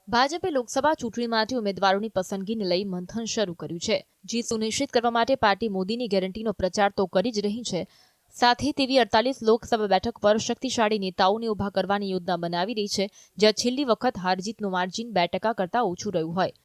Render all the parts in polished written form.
ભાજપે લોકસભા ચૂંટણી માટે ઉમેદવારોની પસંદગીને લઈ મંથન શરૂ કર્યું છે। જીત સુનિશ્ચિત કરવા માટે પાર્ટી મોદીની ગેરંટીનો પ્રચાર તો કરી જ રહી છે, સાથે તેવી 48 લોકસભા બેઠક પર શક્તિશાળી નેતાઓને ઉભા કરવાની યોજના બનાવી રહી છે, જ્યાં છેલ્લી વખત હારજીતનું માર્જિન 2% કરતાં ઓછું રહ્યું હોય।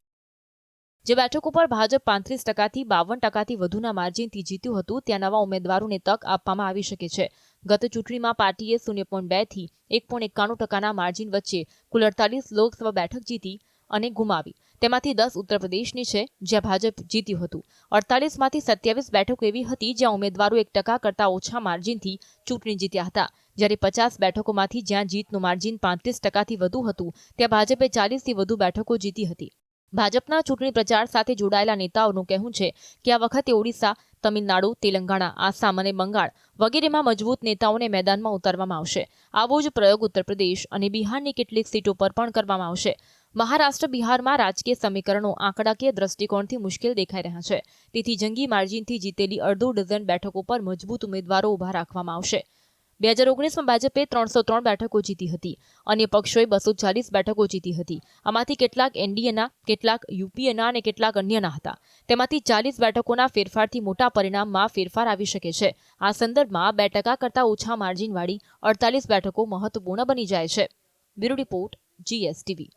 જે બેઠકો પર ભાજપ 35%થી 52%થી વધુના માર્જિનથી જીત્યું હતું, ત્યાં નવા ઉમેદવારોને તક આપવામાં આવી શકે છે। ગત ચૂંટણીમાં પાર્ટીએ 0.2 થી 1.91%ના માર્જિન વચ્ચે કુલ 48 લોકસભા બેઠક જીતી અને ગુમાવી। તેમાંથી 10 ઉત્તર પ્રદેશની છે, જ્યાં ભાજપ જીત્યું હતું। 48માંથી 27 બેઠકો એવી હતી જ્યાં ઉમેદવારો 1% કરતાં ઓછા માર્જિનથી ચૂંટણી જીત્યા હતા, જ્યારે 50 બેઠકોમાંથી જ્યાં જીતનું માર્જિન 35%થી વધુ હતું, ત્યાં ભાજપે 40થી વધુ બેઠકો જીતી હતી। ભાજપના ચૂંટણી પ્રચાર સાથે જોડાયેલા નેતાઓનું કહેવું છે કે આ વખતે ઓડિશા, તમિલનાડુ, તેલંગાણા, આસામ અને બંગાળ વગેરેમાં મજબૂત નેતાઓને મેદાનમાં ઉતારવામાં આવશે। આવો જ પ્રયોગ ઉત્તર પ્રદેશ અને બિહારની કેટલીક સીટો પર પણ કરવામાં આવશે। મહારાષ્ટ્ર, બિહારમાં રાજકીય સમીકરણો આંકડાકીય દ્રષ્ટિકોણથી મુશ્કેલ દેખાઈ રહ્યા છે, તેથી જંગી માર્જિનથી જીતેલી અડધો ડઝન બેઠકો પર મજબૂત ઉમેદવારો ઉભા રાખવામાં આવશે। 2019માં ભાજપે 303 બેઠકો જીતી હતી, અન્ય પક્ષોએ 240 બેઠકો જીતી હતી। આમાંથી કેટલાક એનડીએના, કેટલાક યુપીએના અને કેટલાક અન્યના હતા। તેમાંથી 40 બેઠકોના ફેરફારથી મોટા પરિણામમાં ફેરફાર આવી શકે છે। આ સંદર્ભમાં 2% કરતાં ઓછા માર્જિનવાળી 48 બેઠકો મહત્વપૂર્ણ બની જાય છે। Bureau report, GSTV।